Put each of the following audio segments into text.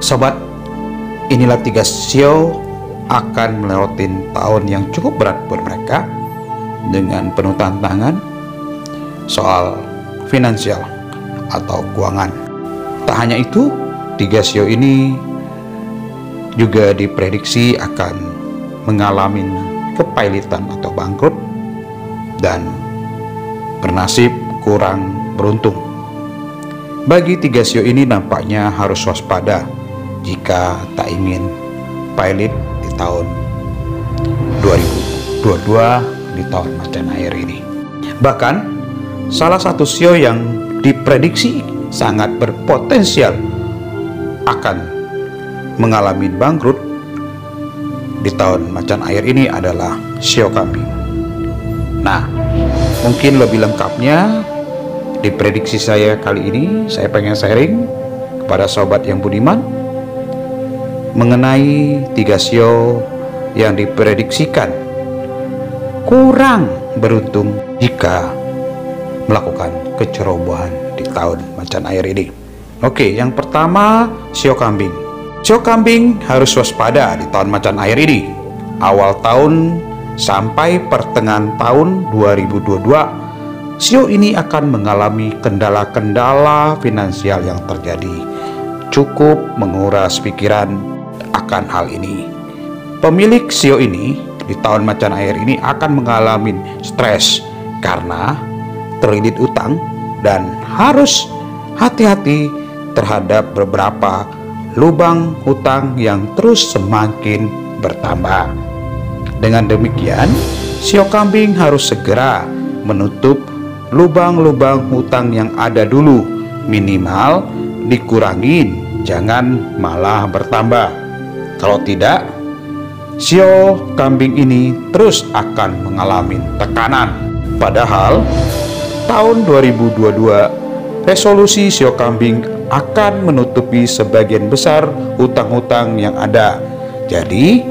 Sobat, inilah 3 sio akan melewatin tahun yang cukup berat buat mereka dengan penuh tantangan soal finansial atau keuangan. Tak hanya itu, 3 sio ini juga diprediksi akan mengalami kepailitan atau bangkrut dan bernasib kurang beruntung. Bagi 3 sio ini nampaknya harus waspada jika tak ingin pailit di tahun 2022, di tahun macan air ini. Bahkan salah satu sio yang diprediksi sangat berpotensial akan mengalami bangkrut di tahun macan air ini adalah sio kambing. Nah, mungkin lebih lengkapnya di prediksi saya kali ini, saya pengen sharing kepada sobat yang budiman mengenai 3 sio yang diprediksikan kurang beruntung jika melakukan kecerobohan di tahun macan air ini. Oke, yang pertama sio kambing. Sio kambing harus waspada di tahun macan air ini. Awal tahun sampai pertengahan tahun 2022, sio ini akan mengalami kendala-kendala finansial yang terjadi. Cukup menguras pikiran akan hal ini. Pemilik sio ini di tahun macan air ini akan mengalami stres karena terlilit utang dan harus hati-hati terhadap beberapa lubang hutang yang terus semakin bertambah. Dengan demikian, sio kambing harus segera menutup lubang-lubang hutang yang ada dulu, minimal dikurangin, jangan malah bertambah. Kalau tidak, sio kambing ini terus akan mengalami tekanan. Padahal tahun 2022 resolusi sio kambing akan menutupi sebagian besar hutang-hutang yang ada. Jadi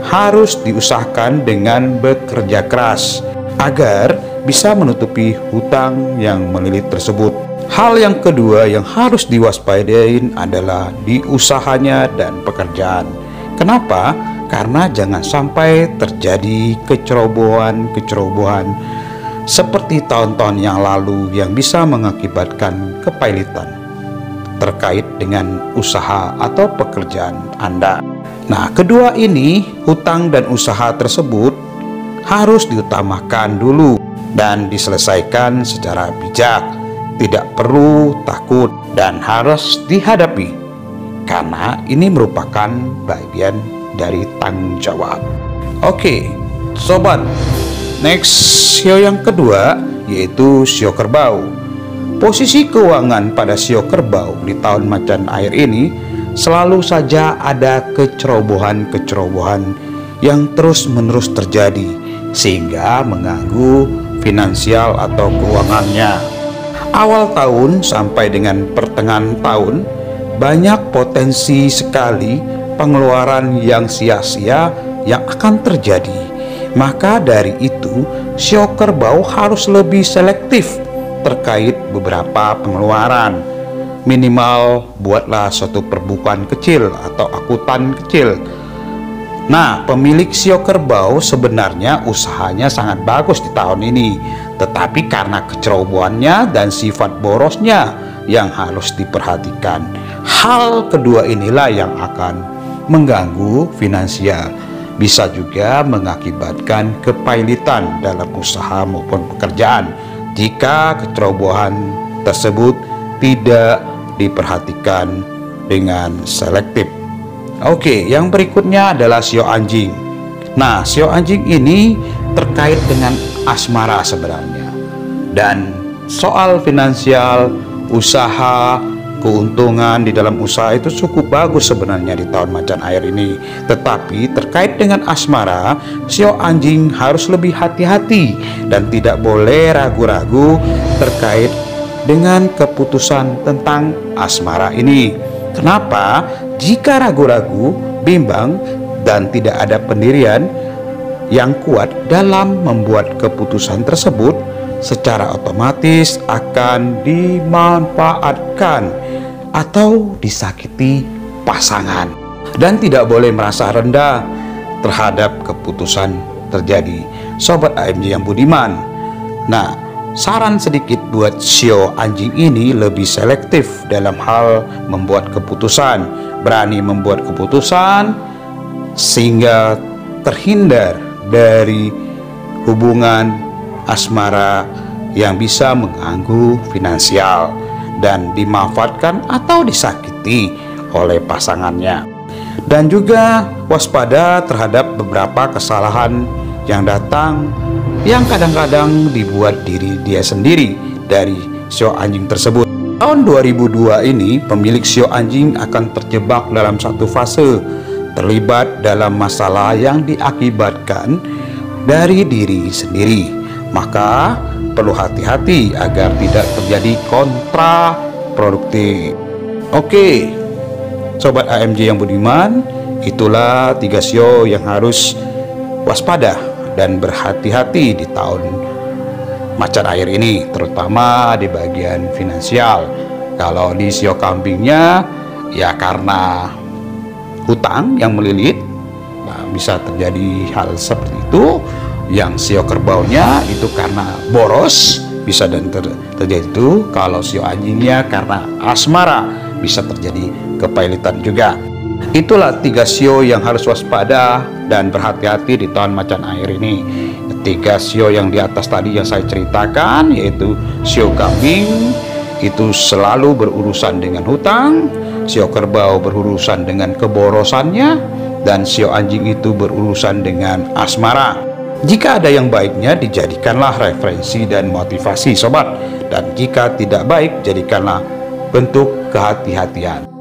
harus diusahakan dengan bekerja keras agar bisa menutupi hutang yang melilit tersebut. Hal yang kedua yang harus diwaspadain adalah di usahanya dan pekerjaan. Kenapa? Karena jangan sampai terjadi kecerobohan seperti tahun-tahun yang lalu yang bisa mengakibatkan kepailitan terkait dengan usaha atau pekerjaan Anda. Nah, kedua ini, hutang dan usaha tersebut harus diutamakan dulu dan diselesaikan secara bijak. Tidak perlu takut dan harus dihadapi karena ini merupakan bagian dari tanggung jawab. Oke, sobat, next sio yang kedua yaitu sio kerbau. Posisi keuangan pada sio kerbau di tahun macan air ini selalu saja ada kecerobohan yang terus-menerus terjadi sehingga mengganggu finansial atau keuangannya. Awal tahun sampai dengan pertengahan tahun banyak potensi sekali pengeluaran yang sia-sia yang akan terjadi. Maka dari itu, sio kerbau harus lebih selektif terkait beberapa pengeluaran. Minimal buatlah suatu perbukuan kecil atau akuntan kecil. Nah, pemilik sio kerbau sebenarnya usahanya sangat bagus di tahun ini, tetapi karena kecerobohannya dan sifat borosnya yang harus diperhatikan. Hal kedua inilah yang akan mengganggu finansial, bisa juga mengakibatkan kepailitan dalam usaha maupun pekerjaan jika kecerobohan tersebut tidak diperhatikan dengan selektif. Oke, yang berikutnya adalah sio anjing. Nah, sio anjing ini terkait dengan asmara sebenarnya. Dan soal finansial, usaha, keuntungan di dalam usaha itu cukup bagus sebenarnya di tahun macan air ini. Tetapi terkait dengan asmara, sio anjing harus lebih hati-hati dan tidak boleh ragu-ragu terkait dengan keputusan tentang asmara ini. Kenapa? Jika ragu-ragu, bimbang, dan tidak ada pendirian yang kuat dalam membuat keputusan tersebut, secara otomatis akan dimanfaatkan atau disakiti pasangan. Dan tidak boleh merasa rendah terhadap keputusan terjadi. Sobat AMJ yang budiman. Nah, saran sedikit buat sio anjing ini lebih selektif dalam hal membuat keputusan, berani membuat keputusan sehingga terhindar dari hubungan asmara yang bisa mengganggu finansial dan dimanfaatkan atau disakiti oleh pasangannya. Dan juga waspada terhadap beberapa kesalahan yang datang yang kadang-kadang dibuat diri dia sendiri dari sio anjing tersebut. Tahun 2002 ini pemilik sio anjing akan terjebak dalam satu fase, terlibat dalam masalah yang diakibatkan dari diri sendiri. Maka perlu hati-hati agar tidak terjadi kontraproduktif. Oke, sobat AMJ yang budiman, itulah 3 sio yang harus waspada dan berhati-hati di tahun macan air ini, terutama di bagian finansial. Kalau di sio kambingnya ya karena hutang yang melilit, nah, bisa terjadi hal seperti itu. Yang sio kerbaunya itu karena boros, bisa dan terjadi itu. Kalau sio anjingnya karena asmara, bisa terjadi kepailitan juga. Itulah 3 sio yang harus waspada dan berhati-hati di tahun macan air ini. 3 sio yang di atas tadi yang saya ceritakan, yaitu sio kambing itu selalu berurusan dengan hutang, sio kerbau berurusan dengan keborosannya, dan sio anjing itu berurusan dengan asmara. Jika ada yang baiknya, dijadikanlah referensi dan motivasi sobat, dan jika tidak baik, jadikanlah bentuk kehati-hatian.